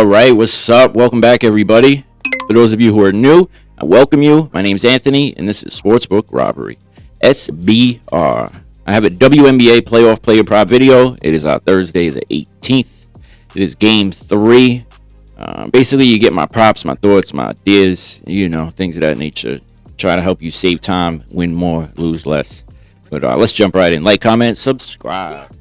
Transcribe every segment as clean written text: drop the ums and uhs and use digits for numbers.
All right, what's up? Welcome back, everybody. For those of you who are new, I welcome you. My name's Anthony, and this is Sportsbook-Robbery, SBR. I have a WNBA playoff player prop video. It is Thursday the 18th. It is game 3. Basically, you get my props, my thoughts, my ideas, things of that nature. Try to help you save time, win more, lose less. But let's jump right in. Like, comment, subscribe.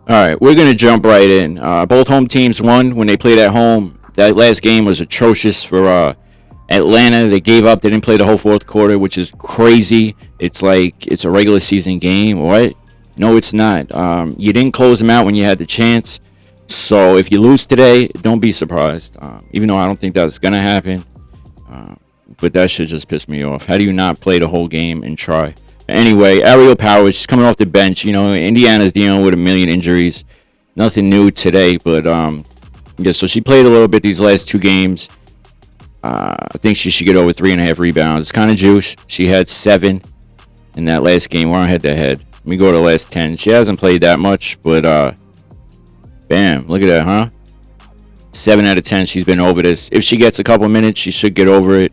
All right, we're going to jump right in. Both home teams won when they played at home. That last game was atrocious for Atlanta. They gave up. They didn't play the whole fourth quarter, which is crazy. It's like it's a regular season game. What? No, it's not. You didn't close them out when you had the chance. So if you lose today, don't be surprised. Even though I don't think that's going to happen. But that should just piss me off. How do you not play the whole game and try? Anyway, Ariel Powers, she's coming off the bench. Indiana's dealing with a million injuries. Nothing new today, but so she played a little bit these last 2 games. I think she should get over 3.5 rebounds. It's kind of juice. She had 7 in that last game. We're on head-to-head. Let me go to the last 10. She hasn't played that much, but bam, look at that, huh? 7 out of 10, she's been over this. If she gets a couple minutes, she should get over it.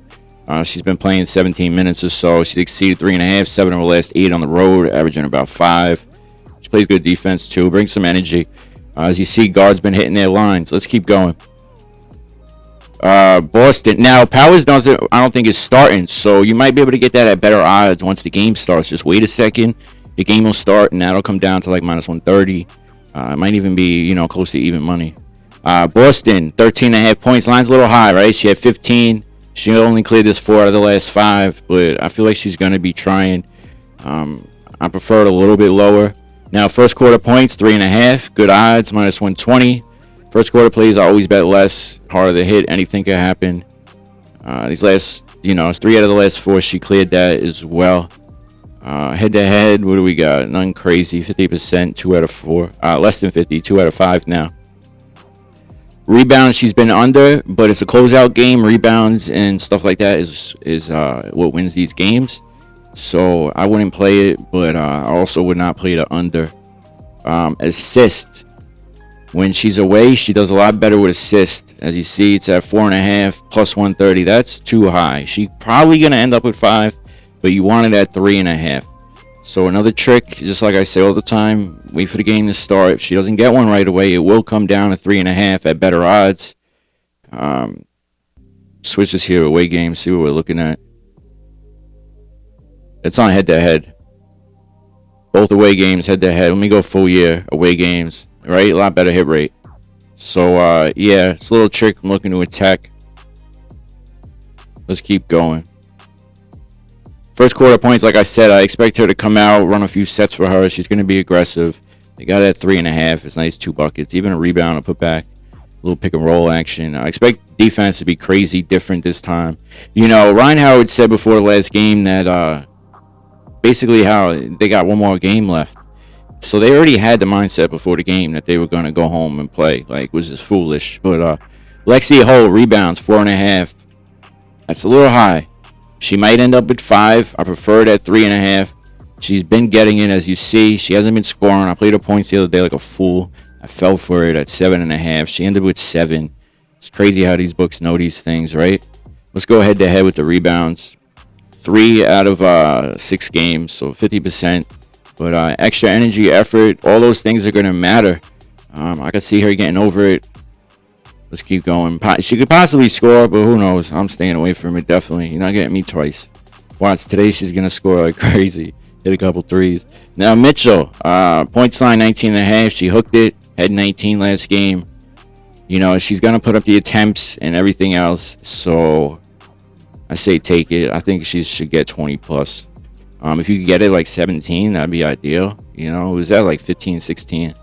She's been playing 17 minutes or so. She's exceeded 3.5, 7 of her last 8 on the road, averaging about 5. She plays good defense, too. Brings some energy. As you see, guards been hitting their lines. Let's keep going. Boston. Now, Powers doesn't, I don't think, is starting, so you might be able to get that at better odds once the game starts. Just wait a second. The game will start, and that'll come down to like minus 130. It might even be, close to even money. Boston, 13.5 points. Line's a little high, right? She had 15. She only cleared this 4 out of the last 5, but I feel like she's going to be trying. I prefer it a little bit lower. Now, first quarter points, 3.5. Good odds, minus 120. First quarter plays, I always bet less. Harder to hit, anything can happen. These last, 3 out of the last 4, she cleared that as well. Head-to-head, what do we got? None crazy, 50%, 2 out of 4. Less than 50, 2 out of 5 now. Rebounds, she's been under, but it's a closeout game. Rebounds and stuff like that is what wins these games. So I wouldn't play it, but I also would not play the under. Assist. When she's away, she does a lot better with assist. As you see, it's at 4.5 plus 130. That's too high. She's probably going to end up with 5, but you want it at 3.5. So another trick, just like I say all the time, wait for the game to start. If she doesn't get one right away, it will come down to 3.5 at better odds. Switch this here, away game, see what we're looking at. It's on head-to-head. Both away games, head-to-head. Let me go full year, away games, right? A lot better hit rate. So, yeah, it's a little trick I'm looking to attack. Let's keep going. First quarter points, like I said, I expect her to come out, run a few sets for her. She's going to be aggressive. They got it at 3.5. It's nice, 2 buckets. Even a rebound to put back. A little pick and roll action. I expect defense to be crazy different this time. Ryan Howard said before the last game that basically how they got one more game left. So they already had the mindset before the game that they were going to go home and play. Like, was just foolish. But Lexi Hull rebounds, 4.5. That's a little high. She might end up with 5. I prefer it at 3.5. She's been getting it, as you see. She hasn't been scoring. I played her points the other day like a fool. I fell for it at 7.5. She ended with 7. It's crazy how these books know these things, right? Let's go head-to-head with the rebounds. 3 out of 6 games, so 50%. But extra energy, effort, all those things are going to matter. I could see her getting over it. Let's keep going. She could possibly score, but who knows? I'm staying away from it, definitely. You're not getting me twice. Watch, today she's going to score like crazy. Hit a couple threes. Now, Mitchell, points line 19.5. She hooked it. Had 19 last game. She's going to put up the attempts and everything else. So, I say take it. I think she should get 20 plus. If you could get it like 17, that'd be ideal. It was at like 15, 16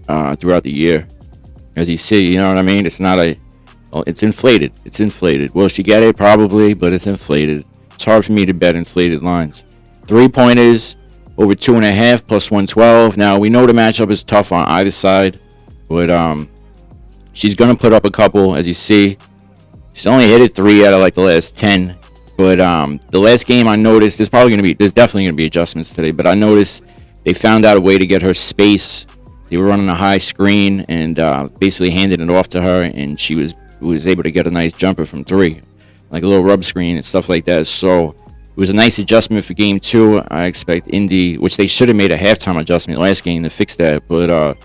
throughout the year. As you see, you know what I mean? It's not it's inflated. It's inflated. Will she get it? Probably, but it's inflated. It's hard for me to bet inflated lines. 3-pointers, over 2.5 plus 112. Now, we know the matchup is tough on either side, but she's going to put up a couple, as you see. She's only hit it 3 out of like the last 10. But the last game I noticed, there's definitely going to be adjustments today, but I noticed they found out a way to get her space They were running a high screen and basically handed it off to her, and she was able to get a nice jumper from 3, like a little rub screen and stuff like that. So it was a nice adjustment for game 2. I expect Indy, which they should have made a halftime adjustment last game to fix that, but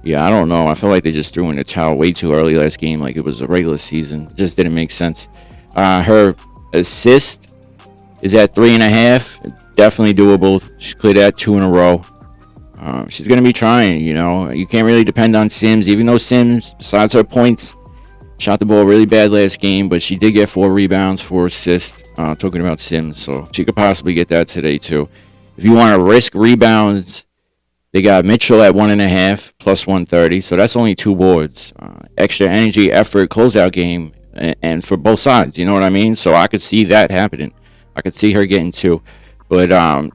yeah, I don't know. I feel like they just threw in the towel way too early last game, like it was a regular season. It just didn't make sense. Her assist is at 3.5. Definitely doable. She's cleared that 2 in a row. She's going to be trying, you know. You can't really depend on Sims, even though Sims, besides her points, shot the ball really bad last game, but she did get 4 rebounds, 4 assists. Talking about Sims, so she could possibly get that today too. If you want to risk rebounds, they got Mitchell at 1.5 plus 130, so that's only 2 boards. Extra energy, effort, closeout game, and for both sides, you know what I mean? So I could see that happening. I could see her getting 2, but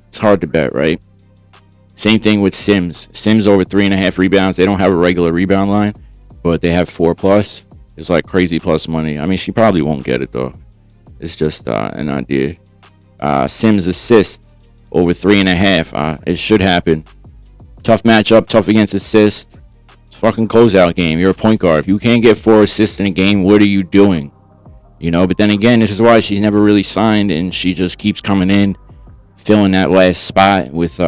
it's hard to bet, right? Same thing with Sims. Sims over 3.5 rebounds. They don't have a regular rebound line, but they have 4 plus. It's like crazy plus money. I mean, she probably won't get it though. It's just an idea. Sims assist over 3.5. It should happen. Tough matchup, tough against assist. It's fucking closeout game. You're a point guard. If you can't get 4 assists in a game, what are you doing? You know, but then again, this is why she's never really signed, and she just keeps coming in, filling that last spot with,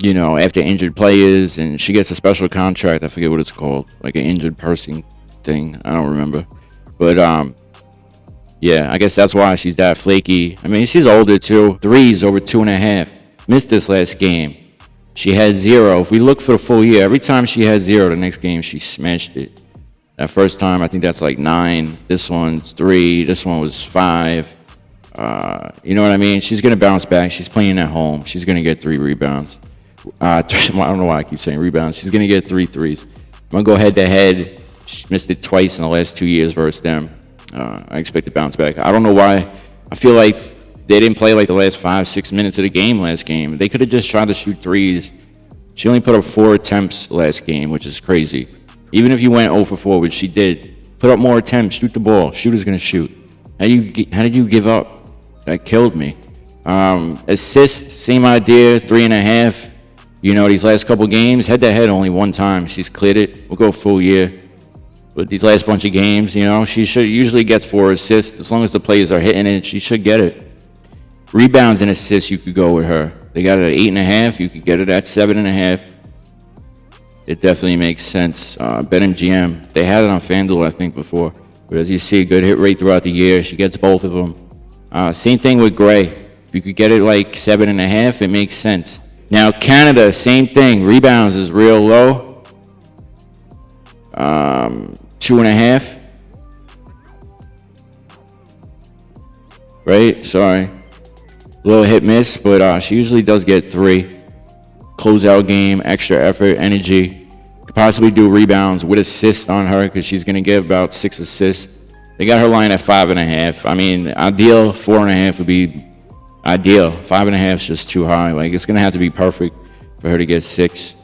you know, after injured players, and she gets a special contract. I forget what it's called, like an injured person thing. I don't remember. But, yeah, I guess that's why she's that flaky. I mean, she's older, too. 3s over 2.5. Missed this last game. She had 0. If we look for the full year, every time she had 0, the next game she smashed it. That first time, I think that's like 9. This one's 3. This one was 5. You know what I mean? She's going to bounce back. She's playing at home. She's going to get 3 rebounds. I don't know why I keep saying rebounds. She's going to get 3 threes. I'm going to go head-to-head. She missed it twice in the last 2 years versus them. I expect to bounce back. I don't know why. I feel like they didn't play like the last 5-6 minutes of the game last game. They could have just tried to shoot 3s. She only put up 4 attempts last game, which is crazy. Even if you went 0 for 4, which she did, put up more attempts, shoot the ball. Shooter's going to shoot. How did you give up? That killed me. Assist, same idea, 3.5. You know, these last couple games, head-to-head only 1 time. She's cleared it. We'll go full year. But these last bunch of games, you know, she should usually gets 4 assists. As long as the players are hitting it, she should get it. Rebounds and assists, you could go with her. They got it at 8.5. You could get it at 7.5. It definitely makes sense. BetMGM, they had it on Fanduel, I think, before. But as you see, good hit rate throughout the year. She gets both of them. Same thing with Gray. If you could get it like 7.5, it makes sense. Now, Canada, same thing. Rebounds is real low. 2.5. Right? Sorry. Little hit miss, but she usually does get 3. Closeout game, extra effort, energy. Could possibly do rebounds with assists on her because she's going to get about 6 assists. They got her line at 5.5. I mean, ideal 4.5 would be ideal. 5.5 is just too high. Like, it's going to have to be perfect for her to get 6.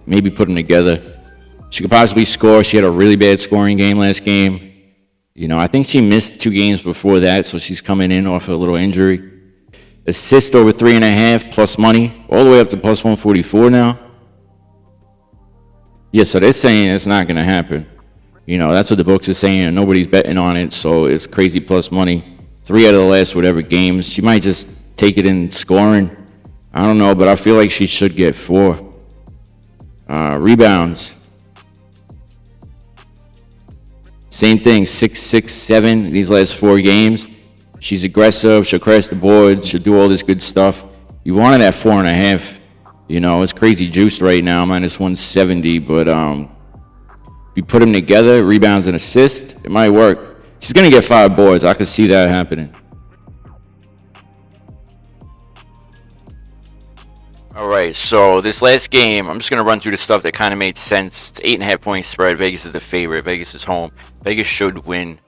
Maybe put them together. She could possibly score. She had a really bad scoring game last game. You know, I think she missed 2 games before that, so she's coming in off a little injury. Assist over 3.5 plus money, all the way up to plus 144 now. Yeah, so they're saying it's not going to happen. You know, that's what the books are saying, and nobody's betting on it, so it's crazy plus money. 3 out of the last whatever games. She might just take it in scoring. I don't know, but I feel like she should get 4. Rebounds. Same thing, 6, 6, 7 these last 4 games. She's aggressive. She'll crash the board. She'll do all this good stuff. You want it at 4.5. You know, it's crazy juiced right now, minus 170. But if you put them together, rebounds and assists, it might work. She's going to get 5 boards. I could see that happening. All right, so this last game, I'm just going to run through the stuff that kind of made sense. It's 8.5 point spread. Vegas is the favorite. Vegas is home. Vegas should win.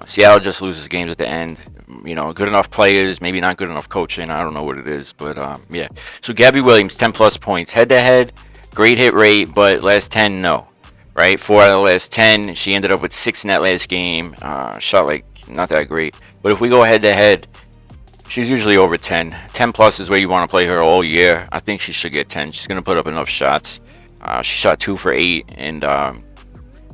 Seattle just loses games at the end. You know, good enough players, maybe not good enough coaching. I don't know what it is, but yeah. So Gabby Williams, 10 plus points. Head-to-head, great hit rate, but last 10, no. Right? 4 out of the last 10. She ended up with 6 in that last game. Shot like not that great. But if we go head-to-head, She's usually over 10. 10 plus is where you want to play her all year. I think she should get 10. She's going to put up enough shots. She shot 2 for 8, and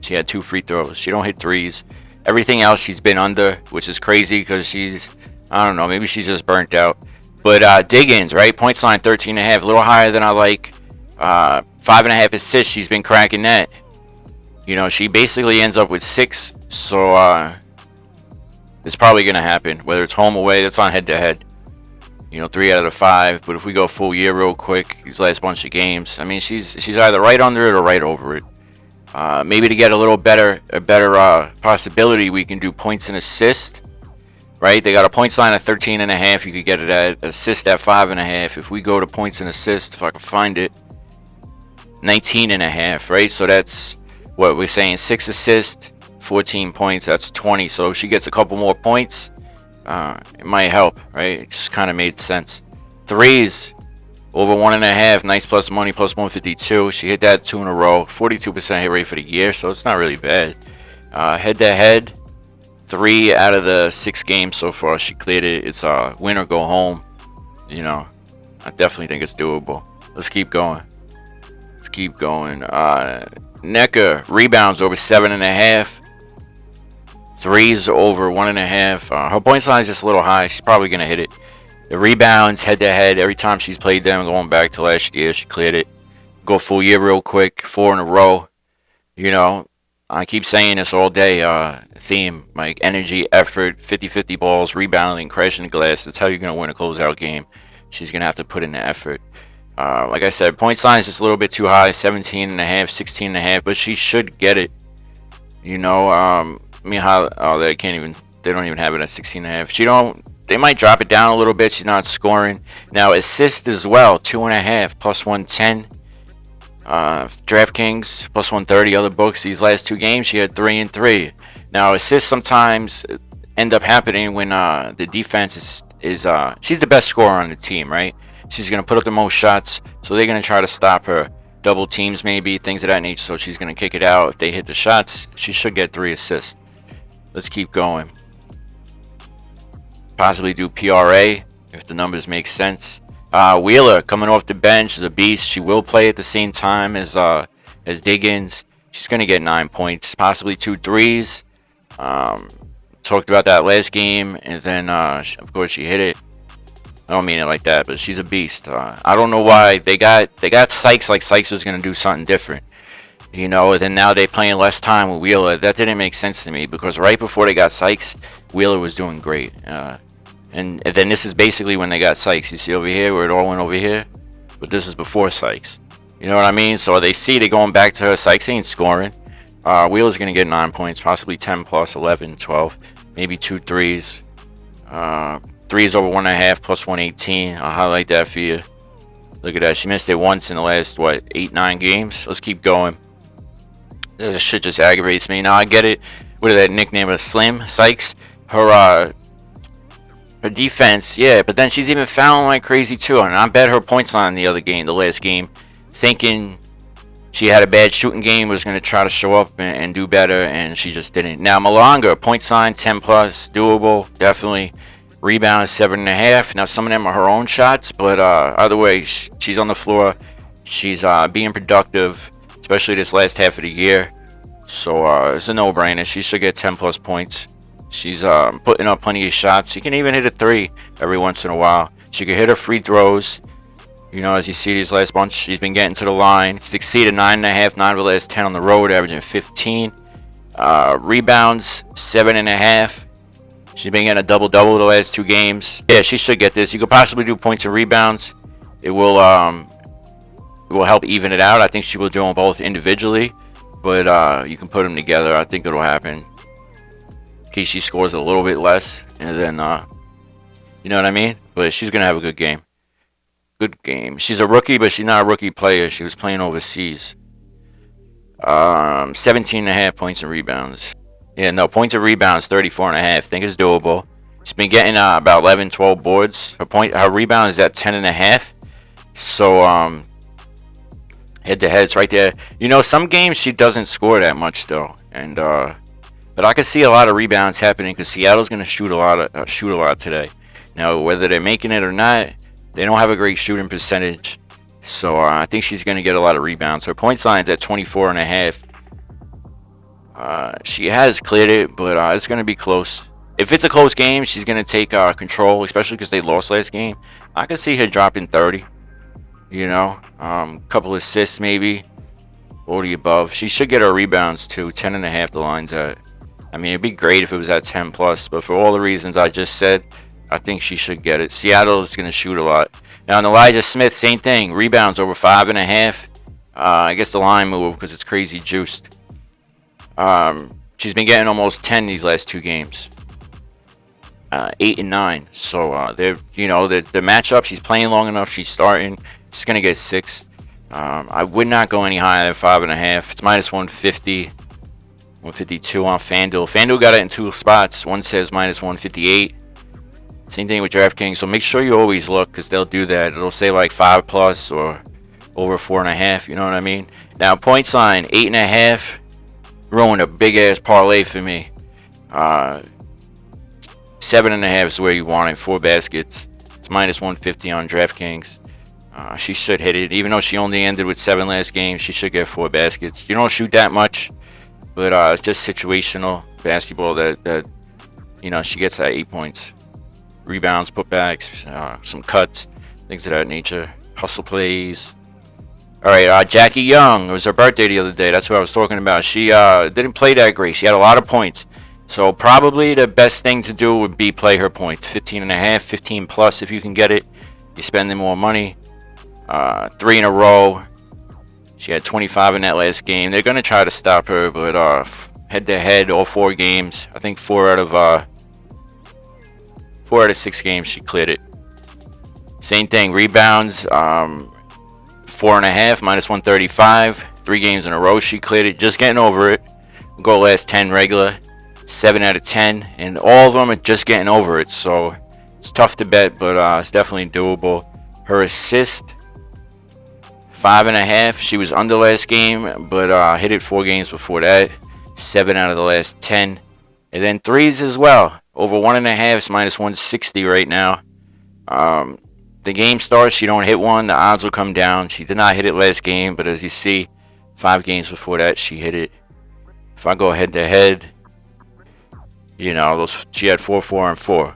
she had 2 free throws. She don't hit threes. Everything else she's been under, which is crazy because she's, I don't know, maybe she's just burnt out. But Diggins, right? Points line 13.5, a little higher than I like. 5.5 assists. She's been cracking that. You know, she basically ends up with 6. So it's probably going to happen. Whether it's home or away, that's on head-to-head. You know, 3 out of the 5. But if we go full year real quick, these last bunch of games, I mean, she's either right under it or right over it. Maybe to get a better possibility, we can do points and assist. Right? They got a points line at 13.5. You could get it at assist at 5.5. If we go to points and assist, if I can find it, 19.5. Right? So that's what we're saying. 6 assists, 14 points. That's 20. So if she gets a couple more points, it might help. Right? It just kind of made sense. Threes over 1.5. Nice plus money, plus 152. She hit that 2 in a row. 42% hit rate for the year. So it's not really bad. Head to head. 3 out of the 6 games so far, she cleared it. It's win or go home. You know, I definitely think it's doable. Let's keep going. Necker rebounds over 7.5. Threes over 1.5. Her points line is just a little high. She's probably gonna hit it. The rebounds head to head. Every time she's played them, going back to last year, she cleared it. Go full year real quick. 4 in a row. You know. I keep saying this all day, theme, like energy, effort, 50-50 balls, rebounding, crashing the glass. That's how you're going to win a closeout game. She's going to have to put in the effort. Like I said, point line is just a little bit too high, 17.5, 16.5, but she should get it. You know, I mean, they don't even have it at 16.5. They might drop it down a little bit. She's not scoring. Now, assist as well, 2.5, plus 110. Draftkings plus 130. Other books, these last 2 games she had 3 and 3. Now assists sometimes end up happening when the defense is she's the best scorer on the team, right? She's gonna put up the most shots, so they're gonna try to stop her. Double teams maybe, things of that nature. So she's gonna kick it out. If they hit the shots, she should get 3 assists. Let's keep going. Possibly do PRA if the numbers make sense. Wheeler coming off the bench is a beast. She will play at the same time as Diggins. She's gonna get 9 points, possibly 2 threes. Talked about that last game, and then of course she hit it. I don't mean it like that, but she's a beast. I don't know why they got Sykes, like Sykes was gonna do something different, you know. And then now they playing less time with Wheeler. That didn't make sense to me because right before they got Sykes, Wheeler was doing great. And then this is basically when they got Sykes. You see over here where it all went over here? But this is before Sykes. You know what I mean? So they see they're going back to her. Sykes ain't scoring. Wheeler's going to get 9 points, possibly 10 plus, 11, 12, maybe 2 threes. Threes over 1.5 plus 118. I'll highlight that for you. Look at that. She missed it once in the last, 8, 9 games? Let's keep going. This shit just aggravates me. Now I get it. What is that nickname of Slim? Sykes? Her defense, yeah, but then she's even fouling like crazy too. And I bet her points line the last game, thinking she had a bad shooting game, was going to try to show up and do better, and she just didn't. Now Malonga, points line 10 plus, doable, definitely. Rebound 7.5. Now some of them are her own shots, but either way, she's on the floor. She's being productive, especially this last half of the year. So it's a no-brainer. She should get 10 plus points. She's putting up plenty of shots. She can even hit a 3 every once in a while. She can hit her free throws. You know, as you see these last bunch, she's been getting to the line. She's exceeded 9.5, 9 of the last 10 on the road, averaging 15. Rebounds, 7.5. She's been getting a double-double the last 2 games. Yeah, she should get this. You could possibly do points and rebounds. It will help even it out. I think she will do them both individually, but you can put them together. I think it'll happen. In case she scores a little bit less, and then you know what I mean. But she's gonna have a good game. Good game. She's a rookie, but she's not a rookie player. She was playing overseas. 17.5 points and rebounds. Yeah, no, points and rebounds 34.5. Think it's doable. She's been getting about 11, 12 boards. Her rebound is at 10.5. So head to head, it's right there. You know, some games she doesn't score that much though, and but I can see a lot of rebounds happening because Seattle's going to shoot a lot today. Now, whether they're making it or not, they don't have a great shooting percentage. So I think she's going to get a lot of rebounds. Her points line's at 24.5. She has cleared it, but it's going to be close. If it's a close game, she's going to take control, especially because they lost last game. I can see her dropping 30. Couple assists maybe, or the above. She should get her rebounds too. 10.5 the line's at. I mean, it'd be great if it was at 10 plus, but for all the reasons I just said, I think she should get it. Seattle is going to shoot a lot. Now, in Elijah Smith, same thing. Rebounds over 5.5. I guess the line moved because it's crazy juiced. She's been getting almost 10 these last 2 games. 8 and 9. So the matchup. She's playing long enough. She's starting. She's gonna get 6. I would not go any higher than 5.5. It's minus 150, 152 on Fanduel. Fanduel got it in 2 spots. One says minus 158. Same thing with Draftkings. So make sure you always look, because they'll do that. It'll say like 5 plus or over 4.5. You know what I mean? Now points line 8.5. Ruined a big ass parlay for me. 7.5 is where you want it. 4 baskets. It's minus 150 on Draftkings. She should hit it, even though she only ended with 7 last game. She should get 4 baskets. You don't shoot that much, but it's just situational basketball that she gets at 8 points. Rebounds, putbacks, some cuts, things of that nature. Hustle plays. All right, Jackie Young. It was her birthday the other day. That's what I was talking about. She didn't play that great. She had a lot of points. So probably the best thing to do would be play her points. 15.5, 15 plus if you can get it. You're spending more money. 3 in a row. She had 25 in that last game. They're going to try to stop her, but head-to-head, all 4 games. I think 4 out of 6 games she cleared it. Same thing, rebounds, 4.5, minus 135. 3 games in a row she cleared it. Just getting over it. Go last 10 regular, 7 out of 10, and all of them are just getting over it. So it's tough to bet, but it's definitely doable. Her assist, 5.5. She was under last game, but hit it 4 games before that. 7 out of the last 10. And then threes as well. Over 1.5 is minus 160 right now. The game starts, she don't hit one, the odds will come down. She did not hit it last game, but as you see, 5 games before that, she hit it. If I go head to head, she had 4, 4, and 4.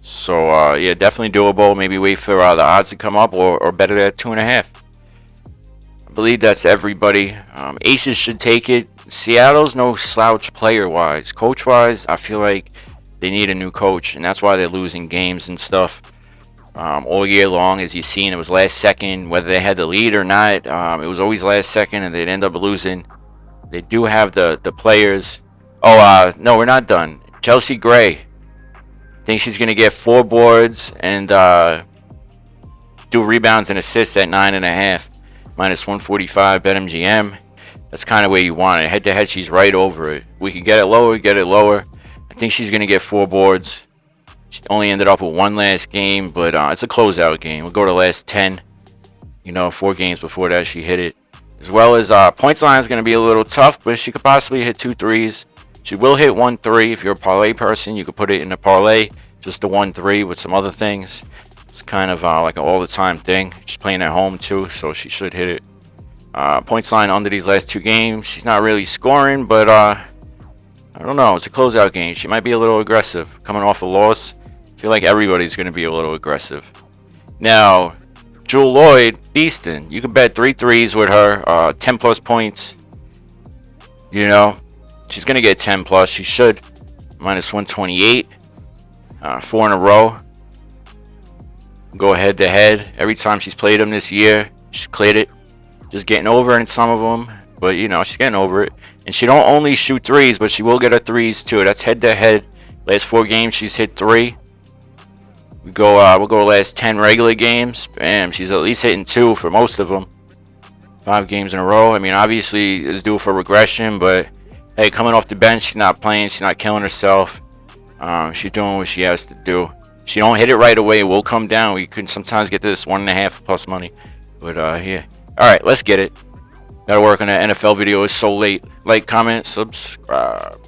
So, yeah, definitely doable. Maybe wait for the odds to come up or bet it at 2.5. I believe that's everybody. Aces should take it. Seattle's no slouch player-wise. Coach-wise, I feel like they need a new coach, and that's why they're losing games and stuff. All year long, as you've seen, it was last second. Whether they had the lead or not, it was always last second, and they'd end up losing. They do have the players. No, we're not done. Chelsea Gray. I think she's going to get 4 boards and do rebounds and assists at 9.5. Minus 145 BetMGM. That's kind of where you want it. Head-to-head, she's right over it. We can get it lower, get it lower. I think she's going to get 4 boards. She only ended up with 1 last game, but it's a closeout game. We'll go to last 10. 4 games before that, she hit it. As well as points line is going to be a little tough, but she could possibly hit 2 threes. She will hit 1 3. If you're a parlay person, you could put it in a parlay. Just the 1 3 with some other things. It's kind of like an all-the-time thing. She's playing at home, too, so she should hit it. Points line under these last 2 games. She's not really scoring, but I don't know. It's a closeout game. She might be a little aggressive. Coming off a loss, I feel like everybody's going to be a little aggressive. Now, Jewel Lloyd, Beaston. You can bet 3 threes with her. 10 plus points. She's going to get 10 plus. She should. Minus 128. 4 in a row. Go head to head. Every time she's played them this year, she's cleared it. Just getting over it in some of them. But, she's getting over it. And she don't only shoot threes, but she will get her threes too. That's head to head. Last 4 games, she's hit 3. We'll go last 10 regular games. Bam, she's at least hitting 2 for most of them. 5 games in a row. I mean, obviously, it's due for regression, but hey, coming off the bench, she's not playing. She's not killing herself. She's doing what she has to do. If she don't hit it right away, it will come down. We can sometimes get this 1.5 plus money. But, yeah. All right, let's get it. Got to work on that NFL video. It's so late. Like, comment, subscribe.